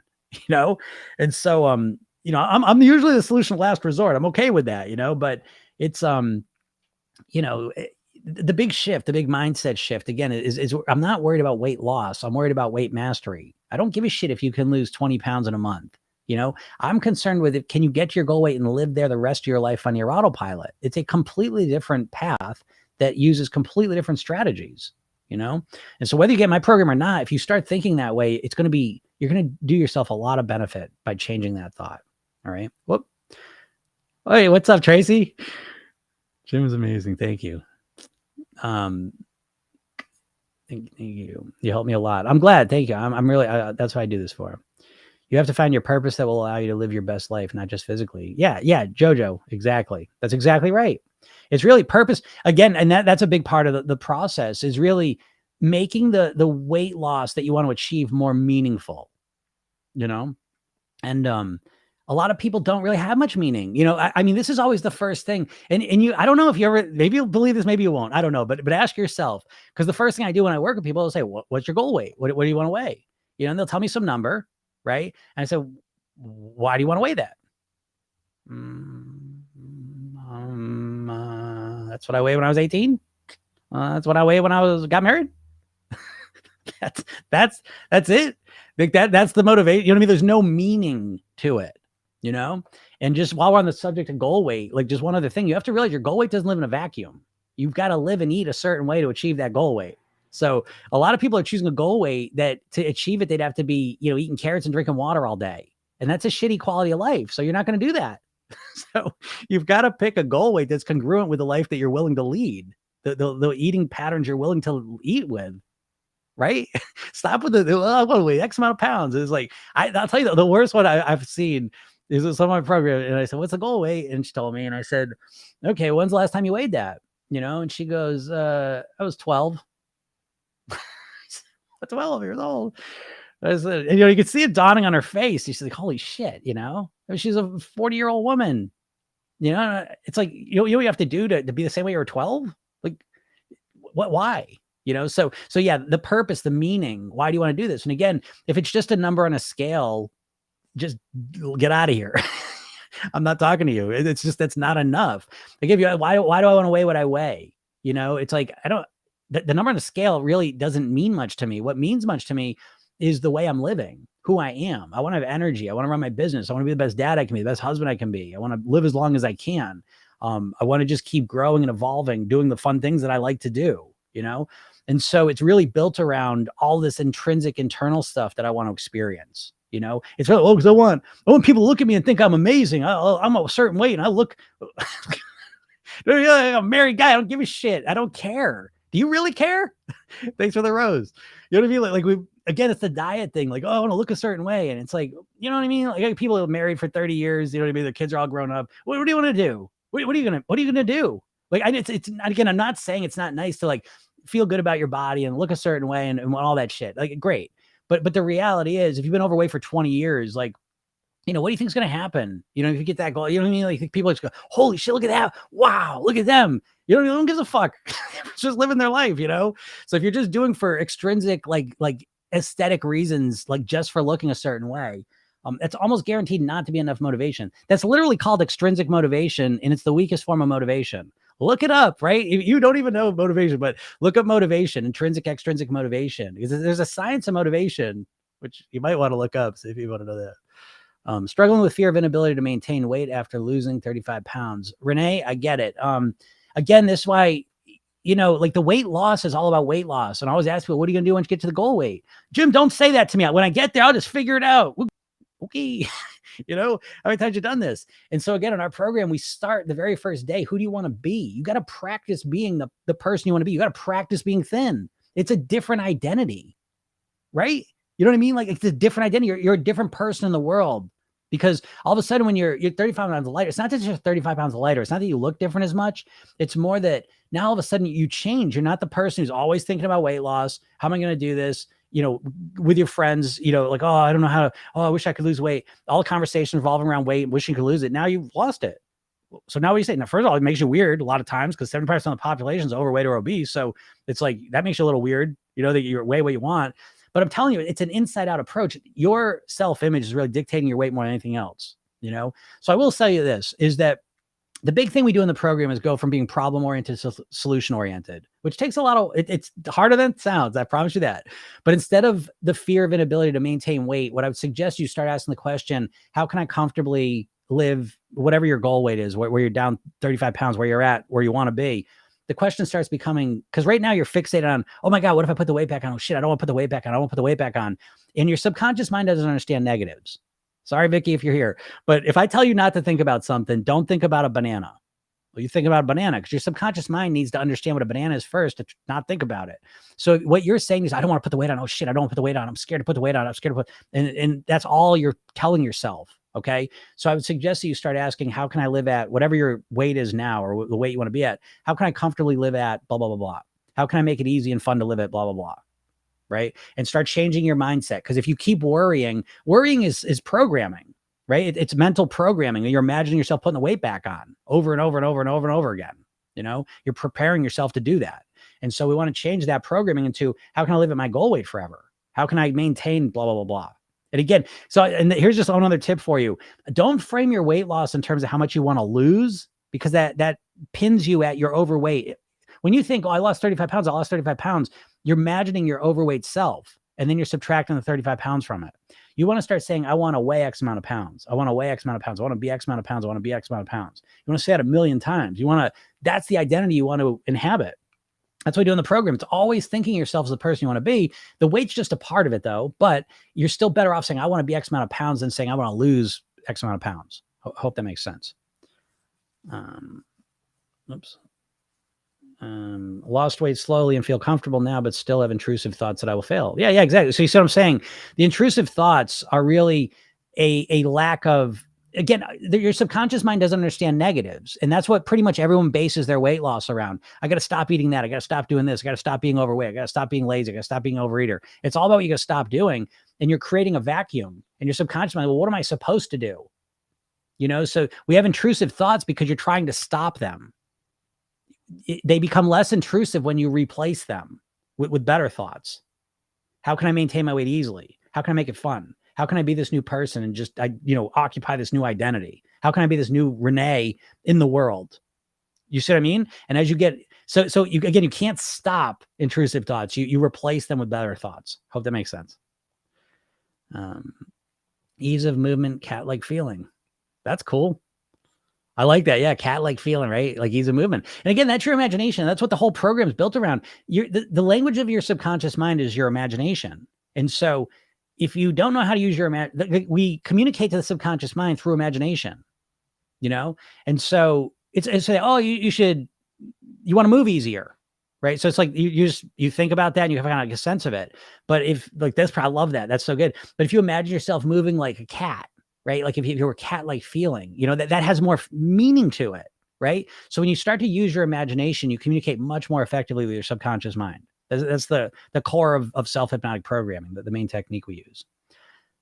S1: And so, I'm usually the solution of last resort. I'm okay with that, but it's, the big shift, the big mindset shift again is I'm not worried about weight loss. I'm worried about weight mastery. I don't give a shit if you can lose 20 pounds in a month. I'm concerned with it. Can you get to your goal weight and live there the rest of your life on your autopilot? It's a completely different path that uses completely different strategies, And so whether you get my program or not, if you start thinking that way, you're going to do yourself a lot of benefit by changing that thought. All right. Whoop. Hey, what's up, Tracy? Jim is amazing. Thank you. Thank you. You helped me a lot. I'm glad. Thank you. I'm really, that's what I do this for. You have to find your purpose that will allow you to live your best life, not just physically. Yeah. Jojo. Exactly. That's exactly right. It's really purpose again. And that's a big part of the process, is really making the weight loss that you want to achieve more meaningful, and, a lot of people don't really have much meaning. I mean, this is always the first thing. And I don't know if you ever, maybe you'll believe this, maybe you won't. I don't know. But ask yourself, because the first thing I do when I work with people, I'll say, what's your goal weight? What do you want to weigh? And they'll tell me some number, right? And I say, why do you want to weigh that? That's what I weighed when I was 18. That's what I weighed when I got married. that's it. Like that's the motivation. You know what I mean? There's no meaning to it, And just while we're on the subject of goal weight, like just one other thing, you have to realize your goal weight doesn't live in a vacuum. You've got to live and eat a certain way to achieve that goal weight. So a lot of people are choosing a goal weight that to achieve it, they'd have to be, eating carrots and drinking water all day. And that's a shitty quality of life. So you're not going to do that. So you've got to pick a goal weight that's congruent with the life that you're willing to lead, the eating patterns you're willing to eat with. Right? Stop with I want to weigh X amount of pounds. It's like, I'll tell you the worst one I've seen is some of my program. And I said, what's the goal weight? And she told me, and I said, okay, when's the last time you weighed that? And she goes, I was 12. 12 years old. I said, and, you could see it dawning on her face. She's like, holy shit, she's a 40-year-old woman. It's like, what you have to do to be the same way you were 12? Like, why? So yeah, the purpose, the meaning, why do you want to do this? And again, if it's just a number on a scale, just get out of here. I'm not talking to you. It's just, that's not enough. I give you, why do I want to weigh what I weigh? It's like, the number on a scale really doesn't mean much to me. What means much to me is the way I'm living, who I am. I want to have energy. I want to run my business. I want to be the best dad I can be, the best husband I can be. I want to live as long as I can. I want to just keep growing and evolving, doing the fun things that I like to do, And so it's really built around all this intrinsic internal stuff that I want to experience. It's really, because I want people to look at me and think I'm amazing. I'm a certain weight and I look, I'm a married guy. I don't give a shit. I don't care. Do you really care? Thanks for the rose. You know what I mean? Again, it's the diet thing. Like, I want to look a certain way. And it's like, you know what I mean? Like people are married for 30 years. You know what I mean? The kids are all grown up. What do you want to do? What are you going to do? Like, it's again, I'm not saying it's not nice to like feel good about your body and look a certain way and all that shit. Like, great. But the reality is, if you've been overweight for 20 years, like, what do you think is going to happen? If you get that goal, you know what I mean? Like people just go, holy shit, look at that. Wow. Look at them. No one gives a fuck. Just living their life, So if you're just doing for extrinsic, like aesthetic reasons, like just for looking a certain way, it's almost guaranteed not to be enough motivation. That's literally called extrinsic motivation. And it's the weakest form of motivation. Look it up, right? You don't even know motivation, but look up motivation, intrinsic, extrinsic motivation, because there's a science of motivation, which you might want to look up. So if you want to know that. Struggling with fear of inability to maintain weight after losing 35 pounds. Renee, I get it. Again, this is why, like the weight loss is all about weight loss. And I always ask people, what are you going to do once you get to the goal weight? Jim, don't say that to me. When I get there, I'll just figure it out. Okay. How many times you've done this? And so again, in our program, we start the very first day. Who do you want to be? You got to practice being the person you want to be. You got to practice being thin. It's a different identity, right? You know what I mean? Like it's a different identity. You're a different person in the world, because all of a sudden when you're 35 pounds lighter, it's not that you're 35 pounds lighter. It's not that you look different as much. It's more that now all of a sudden you change. You're not the person who's always thinking about weight loss. How am I going to do this? With your friends, like, oh, I don't know how to, I wish I could lose weight. All the conversations revolving around weight, wishing you could lose it. Now you've lost it. So now what do you say? Now, first of all, it makes you weird a lot of times because 70% of the population is overweight or obese. So it's like, that makes you a little weird, that you're way what you want. But I'm telling you, it's an inside out approach. Your self-image is really dictating your weight more than anything else, So I will tell you this, is that the big thing we do in the program is go from being problem-oriented to solution-oriented, which takes a lot of, it's harder than it sounds. I promise you that. But instead of the fear of inability to maintain weight, what I would suggest you start asking the question, how can I comfortably live whatever your goal weight is, where you're down 35 pounds, where you're at, where you want to be? The question starts becoming, because right now you're fixated on, oh my God, what if I put the weight back on? Oh shit, I don't want to put the weight back on. I don't want to put the weight back on. And your subconscious mind doesn't understand negatives. Sorry, Vicky, if you're here. But if I tell you not to think about something, don't think about a banana. Well, you think about a banana because your subconscious mind needs to understand what a banana is first to not think about it. So what you're saying is, I don't want to put the weight on. Oh shit, I don't want to put the weight on. I'm scared to put the weight on. I'm scared to put, and that's all you're telling yourself. Okay. So I would suggest that you start asking, how can I live at whatever your weight is now or the weight you want to be at? How can I comfortably live at blah, blah, blah, blah? How can I make it easy and fun to live at blah, blah, blah? Right. And start changing your mindset. Because if you keep worrying is programming, right? It's mental programming. You're imagining yourself putting the weight back on over and over and over and over and over again. You know, you're preparing yourself to do that. And so we want to change that programming into, how can I live at my goal weight forever? How can I maintain blah, blah, blah, blah. And again, and here's just another tip for you. Don't frame your weight loss in terms of how much you want to lose, because that pins you at your overweight. When you think, oh, I lost 35 pounds, I lost 35 pounds, you're imagining your overweight self, and then you're subtracting the 35 pounds from it. You want to start saying, I want to weigh X amount of pounds. I want to weigh X amount of pounds. I want to be X amount of pounds. I want to be X amount of pounds. You want to say that 1,000,000 times. That's the identity you want to inhabit. That's what we do in the program. It's always thinking yourself as the person you want to be. The weight's just a part of it, though, but you're still better off saying, I want to be X amount of pounds, than saying, I want to lose X amount of pounds. Hope that makes sense. Lost weight slowly and feel comfortable now, but still have intrusive thoughts that I will fail. Yeah, exactly. So you see what I'm saying? The intrusive thoughts are really a lack of, again, your subconscious mind doesn't understand negatives. And that's what pretty much everyone bases their weight loss around. I got to stop eating that. I got to stop doing this. I got to stop being overweight. I got to stop being lazy. I got to stop being an overeater. It's all about what you got to stop doing. And you're creating a vacuum, and your subconscious mind, well, what am I supposed to do? You know, so we have intrusive thoughts because you're trying to stop them. They become less intrusive when you replace them with better thoughts. How can I maintain my weight easily? How can I make it fun? How can I be this new person and just, occupy this new identity? How can I be this new Renee in the world? You see what I mean? And as you get, you can't stop intrusive thoughts. You replace them with better thoughts. Hope that makes sense. Ease of movement, cat-like feeling. That's cool. I like that. Yeah. Cat-like feeling, right? Like ease of movement. And again, that's your imagination. That's what the whole program is built around. The language of your subconscious mind is your imagination. And so if you don't know how to use we communicate to the subconscious mind through imagination, And so it's say, oh, you want to move easier. Right. So it's like you think about that and you have kind of like a sense of it. But I love that. That's so good. But if you imagine yourself moving like a cat, right? Like if you were cat-like feeling, that has more meaning to it, right? So when you start to use your imagination, you communicate much more effectively with your subconscious mind. That's the core of self-hypnotic programming, the main technique we use.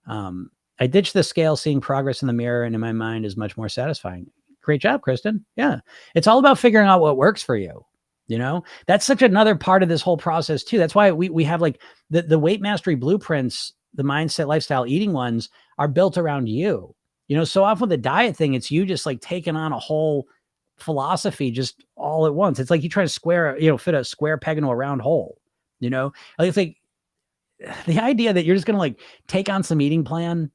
S1: I ditched the scale, seeing progress in the mirror, and in my mind is much more satisfying. Great job, Kristen. Yeah. It's all about figuring out what works for you. That's such another part of this whole process too. That's why we have like the weight mastery blueprints, the mindset, lifestyle, eating ones are built around you. So often with the diet thing, it's you just like taking on a whole philosophy just all at once. It's like you try to fit a square peg into a round hole. It's like the idea that you're just going to like take on some eating plan.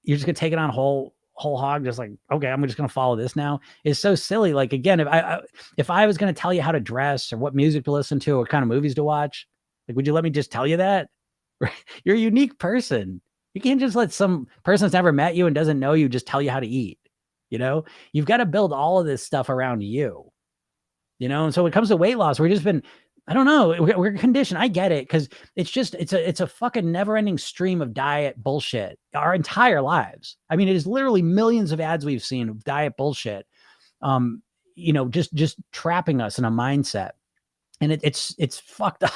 S1: You're just going to take it on whole hog, just like, okay, I'm just going to follow this now, is so silly. Like, again, if I was going to tell you how to dress or what music to listen to or what kind of movies to watch, like, would you let me just tell you that? You're a unique person. You can't just let some person that's never met you and doesn't know you just tell you how to eat. You've got to build all of this stuff around you. And so when it comes to weight loss, I don't know, we're conditioned. I get it, because it's a fucking never-ending stream of diet bullshit our entire lives. I mean, it is literally millions of ads we've seen of diet bullshit. Just trapping us in a mindset. And it's fucked up.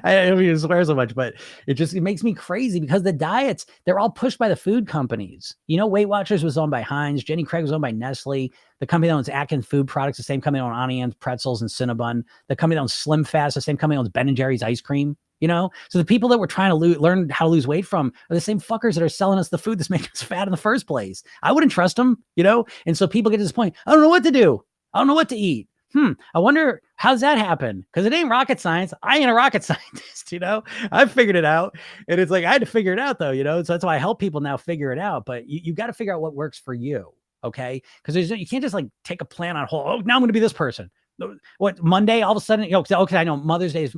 S1: I don't mean to swear so much, but it makes me crazy, because the diets, they're all pushed by the food companies. Weight Watchers was owned by Heinz. Jenny Craig was owned by Nestle. The company that owns Atkins Food Products, the same company that owns Auntie Anne's Pretzels and Cinnabon. The company that owns Slim Fast, the same company that owns Ben & Jerry's ice cream. So the people that we're trying to learn how to lose weight from are the same fuckers that are selling us the food that's making us fat in the first place. I wouldn't trust them, And so people get to this point, I don't know what to do. I don't know what to eat. I wonder, how's that happen? Because it ain't rocket science. I ain't a rocket scientist, I've figured it out. And it's like, I had to figure it out though, So that's why I help people now figure it out. But you got to figure out what works for you. Okay. Because you can't just like take a plan on hold. Oh, now I'm going to be this person. What, Monday, all of a sudden, okay, I know Mother's Day is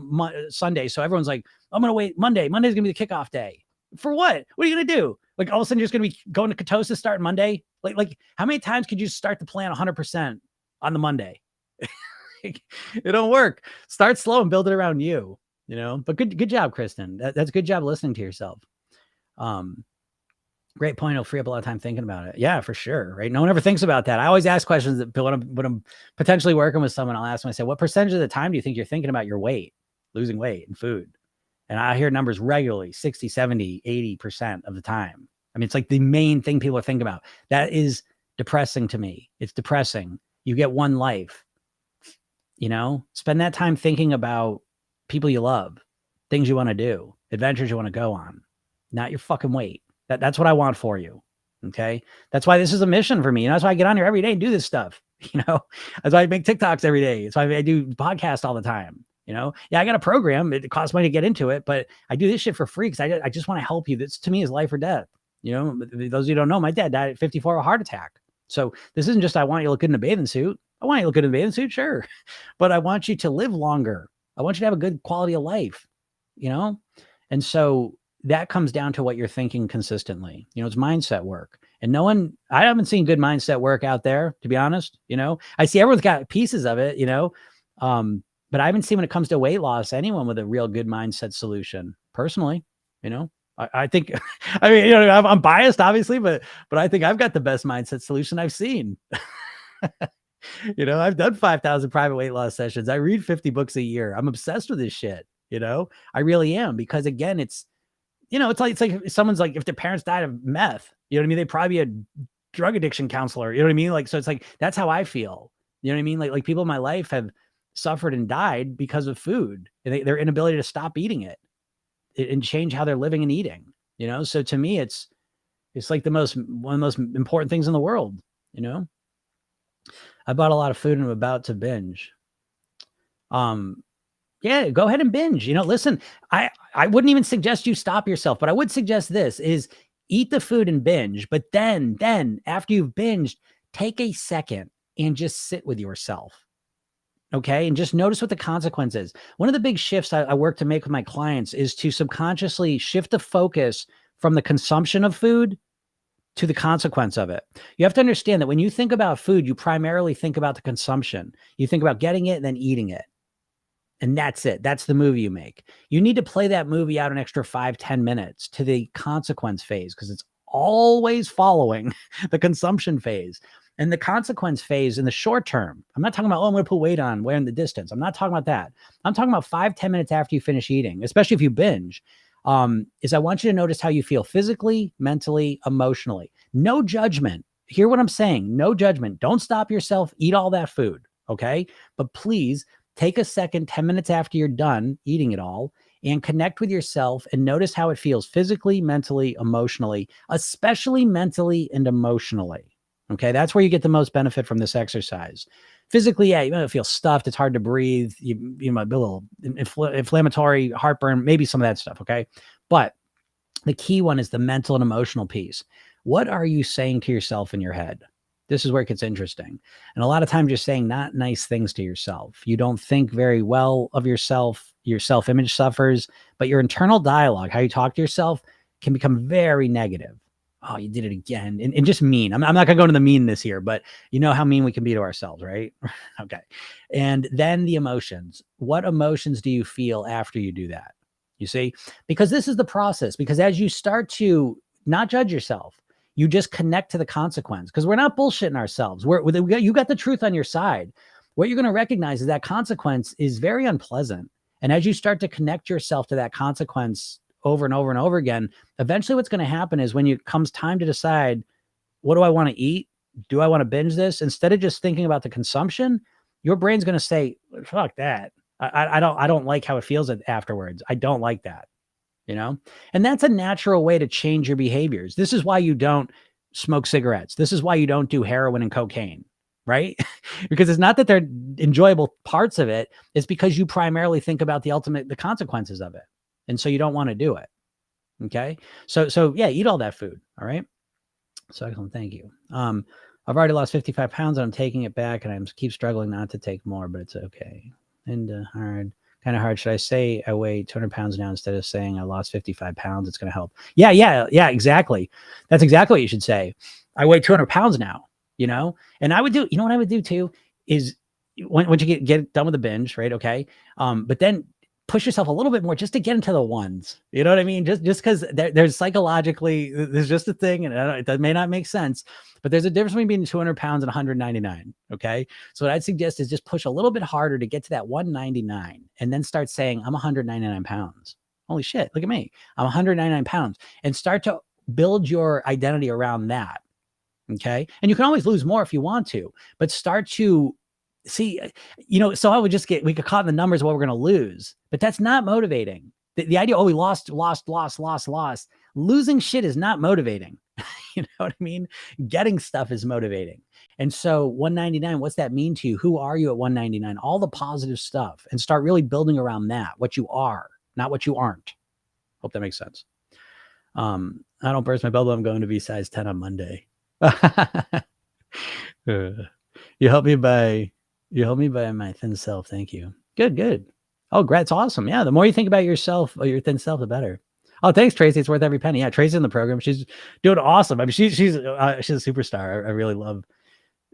S1: Sunday. So everyone's like, I'm going to wait Monday. Monday's going to be the kickoff day. For what? What are you going to do? Like all of a sudden you're just going to be going to ketosis starting Monday. Like how many times could you start the plan 100% on the Monday? It don't work. Start slow and build it around you, but good job, Kristen. That's a good job listening to yourself. Great point. It'll free up a lot of time thinking about it. Yeah, for sure. Right. No one ever thinks about that. I always ask questions that when I'm potentially working with someone, I'll ask them, I say, what percentage of the time do you think you're thinking about your weight, losing weight and food? And I hear numbers regularly, 60, 70, 80% of the time. I mean, it's like the main thing people are thinking about. That is depressing to me. It's depressing. You get one life, spend that time thinking about people you love, things you want to do, adventures you want to go on, not your fucking weight. That's what I want for you. Okay. That's why this is a mission for me. That's why I get on here every day and do this stuff. That's why I make TikToks every day. That's why I do podcasts all the time. Yeah, I got a program. It costs money to get into it, but I do this shit for free because I just want to help you. This to me is life or death. Those of you who don't know, my dad died at 54 of a heart attack. So this isn't just I want you to look good in a bathing suit. I want you to look good in a bathing suit, sure. But I want you to live longer. I want you to have a good quality of life, And so that comes down to what you're thinking consistently. It's mindset work. And I haven't seen good mindset work out there, to be honest. I see everyone's got pieces of it, but I haven't seen when it comes to weight loss, anyone with a real good mindset solution personally, I think, I'm biased obviously, but I think I've got the best mindset solution I've seen. I've done 5,000 private weight loss sessions. I read 50 books a year. I'm obsessed with this shit. I really am, because again, it's like if someone's like, if their parents died of meth, you know what I mean? They'd probably be a drug addiction counselor. You know what I mean? Like, so it's like, that's how I feel. You know what I mean? Like people in my life have suffered and died because of food and their inability to stop eating it and change how they're living and eating, So to me, it's like one of the most important things in the world. I bought a lot of food and I'm about to binge. Yeah, go ahead and binge. Listen, I wouldn't even suggest you stop yourself, but I would suggest this is eat the food and binge. But then after you've binged, take a second and just sit with yourself. Okay. And just notice what the consequence is. One of the big shifts I work to make with my clients is to subconsciously shift the focus from the consumption of food to the consequence of it. You have to understand that when you think about food, you primarily think about the consumption. You think about getting it and then eating it. And that's it. That's the movie you make. You need to play that movie out an extra 5-10 minutes to the consequence phase, because it's always following the consumption phase. And the consequence phase in the short term, I'm not talking about, I'm going to put weight on, way in the distance. I'm not talking about that. I'm talking about 5-10 minutes after you finish eating, especially if you binge, is I want you to notice how you feel physically, mentally, emotionally. No judgment. Hear what I'm saying. No judgment. Don't stop yourself. Eat all that food. Okay. But please take a second, 10 minutes after you're done eating it all, and connect with yourself and notice how it feels physically, mentally, emotionally, especially mentally and emotionally. Okay. That's where you get the most benefit from this exercise. Physically, yeah, you might feel stuffed. It's hard to breathe. You might be a little inflammatory, heartburn, maybe some of that stuff. Okay. But the key one is the mental and emotional piece. What are you saying to yourself in your head? This is where it gets interesting. And a lot of times you're saying not nice things to yourself. You don't think very well of yourself. Your self-image suffers, but your internal dialogue, how you talk to yourself, can become very negative. Oh, you did it again. And just mean. I'm not going to go into the meanness here, but you know how mean we can be to ourselves, right? Okay. And then the emotions. What emotions do you feel after you do that? You see, because this is the process, because as you start to not judge yourself, you just connect to the consequence, because we're not bullshitting ourselves. You got the truth on your side. What you're going to recognize is that consequence is very unpleasant. And as you start to connect yourself to that consequence over and over and over again, eventually what's going to happen is when it comes time to decide, what do I want to eat? Do I want to binge this? Instead of just thinking about the consumption, your brain's going to say, fuck that. I don't like how it feels afterwards. I don't like that. And that's a natural way to change your behaviors. This is why you don't smoke cigarettes. This is why you don't do heroin and cocaine, right? Because it's not that they're enjoyable parts of it. It's because you primarily think about the consequences of it. And so you don't want to do it. Okay. So yeah, eat all that food. All right. So excellent. Thank you. I've already lost 55 pounds and I'm taking it back, and I keep struggling not to take more, but it's okay. And kind of hard. Should I say I weigh 200 pounds now instead of saying I lost 55 pounds? It's going to help. Yeah, exactly. That's exactly what you should say. I weigh 200 pounds now, and I would do, what I would do too is once you get done with the binge, right? Okay. But then push yourself a little bit more just to get into the ones, you know what I mean? Just because there's psychologically, there's just a thing, and that may not make sense, but there's a difference between being 200 pounds and 199. Okay. So what I'd suggest is just push a little bit harder to get to that 199, and then start saying, I'm 199 pounds. Holy shit. Look at me. I'm 199 pounds, and start to build your identity around that. Okay. And you can always lose more if you want to, but start to see, so I would we could caught in the numbers of what we're going to lose, but that's not motivating. The idea, we lost. Losing shit is not motivating. You know what I mean? Getting stuff is motivating. And so 199, what's that mean to you? Who are you at 199? All the positive stuff, and start really building around that, what you are, not what you aren't. Hope that makes sense. I don't burst my bubble. I'm going to be size 10 on Monday. You help me by my thin self. Thank you. Good. Oh, that's awesome. Yeah. The more you think about yourself or your thin self, the better. Oh, thanks, Tracy. It's worth every penny. Yeah. Tracy's in the program. She's doing awesome. I mean, she's a superstar. I really love,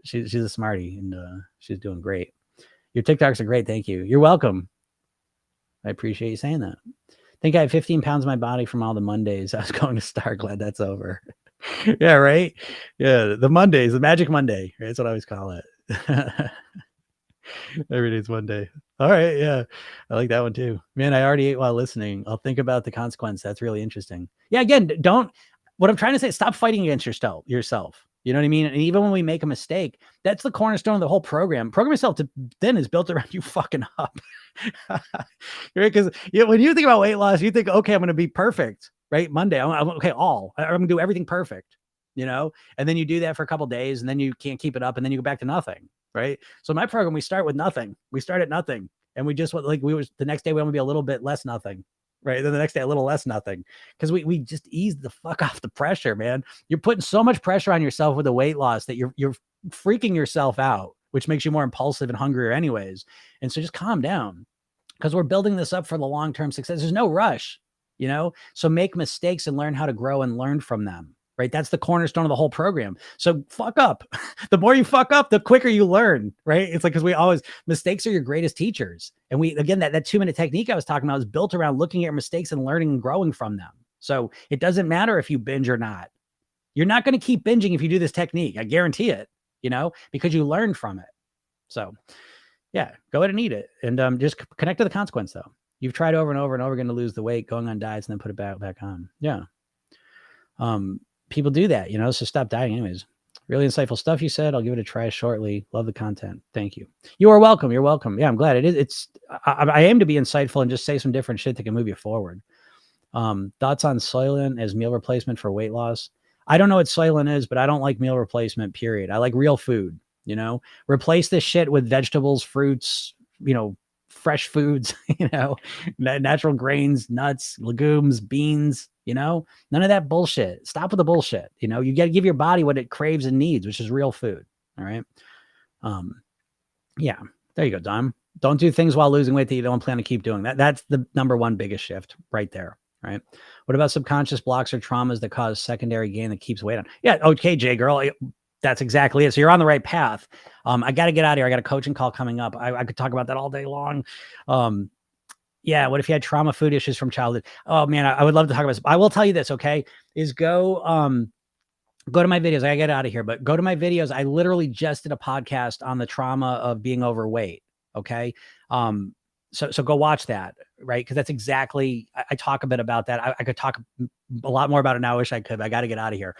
S1: she's a smarty, and she's doing great. Your TikToks are great. Thank you. You're welcome. I appreciate you saying that. I think I have 15 pounds in my body from all the Mondays I was going to start. Glad that's over. Yeah, right. Yeah, the Mondays, the magic Monday. Right? That's what I always call it. Every day's one day. All right, yeah, I like that one too. Man, I already ate while listening. I'll think about the consequence. That's really interesting. Yeah, again, what I'm trying to say is stop fighting against yourself. You know what I mean? And even when we make a mistake, that's the cornerstone of the whole program. Program yourself to then is built around you fucking up. Right? Because when you think about weight loss, you think, okay, I'm going to be perfect. Right? Monday, I'm okay. I'm going to do everything perfect, and then you do that for a couple of days, and then you can't keep it up, and then you go back to nothing. Right? So my program, we start with nothing. We start at nothing, and we just the next day we want to be a little bit less nothing. Right? Then the next day a little less nothing, because we just ease the fuck off the pressure, man. You're putting so much pressure on yourself with the weight loss that you're freaking yourself out, which makes you more impulsive and hungrier anyways. And so just calm down, because we're building this up for the long-term success. There's no rush. So make mistakes and learn how to grow and learn from them, right? That's the cornerstone of the whole program. So fuck up. The more you fuck up, the quicker you learn, right? It's like, because mistakes are your greatest teachers. And that 2-minute technique I was talking about is built around looking at your mistakes and learning and growing from them. So it doesn't matter if you binge or not. You're not going to keep binging if you do this technique. I guarantee it, because you learn from it. So yeah, go ahead and eat it, and just connect to the consequence though. You've tried over and over and over again to lose the weight, going on diets, and then put it back on. Yeah. People do that, so stop dieting anyways. Really insightful stuff you said. I'll give it a try shortly. Love the content. Thank you. You are welcome. You're welcome. Yeah, I'm glad it is. I aim to be insightful and just say some different shit that can move you forward. Thoughts on soylent as meal replacement for weight loss? I don't know what soylent is, but I don't like meal replacement, period. I like real food, replace this shit with vegetables, fruits, fresh foods, natural grains, nuts, legumes, beans, none of that bullshit. Stop with the bullshit. You got to give your body what it craves and needs, which is real food. All right. Yeah, there you go, Dom. Don't do things while losing weight that you don't plan to keep doing. That's the number one biggest shift right there. Right. What about subconscious blocks or traumas that cause secondary gain that keeps weight on? Yeah. Okay, Jay girl. That's exactly it. So you're on the right path. I got to get out of here. I got a coaching call coming up. I could talk about that all day long. Yeah. What if you had trauma food issues from childhood? Oh man, I would love to talk about this. I will tell you this. Okay. Is go to my videos. I gotta get out of here, but go to my videos. I literally just did a podcast on the trauma of being overweight. Okay. So go watch that, right? Because that's exactly, I talk a bit about that. I could talk a lot more about it now. I wish I could. I got to get out of here.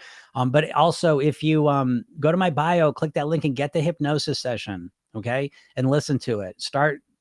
S1: But also, if you go to my bio, click that link and get the hypnosis session, okay? And listen to it.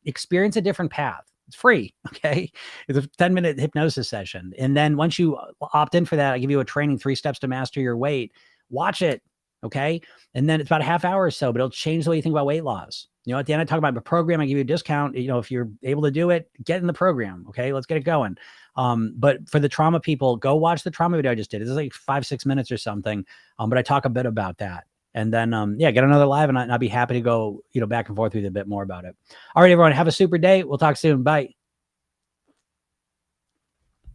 S1: Experience a different path. It's free, okay? It's a 10-minute hypnosis session. And then once you opt in for that, I give you a training, 3 steps to master your weight. Watch it, okay? And then it's about a half hour or so, but it'll change the way you think about weight loss. At the end, I talk about the program. I give you a discount. If you're able to do it, get in the program. Okay, let's get it going. But for the trauma people, go watch the trauma video I just did. It's like 5-6 minutes or something. But I talk a bit about that. And then, get another live, and I'll be happy to go, back and forth with you a bit more about it. All right, everyone, have a super day. We'll talk soon. Bye.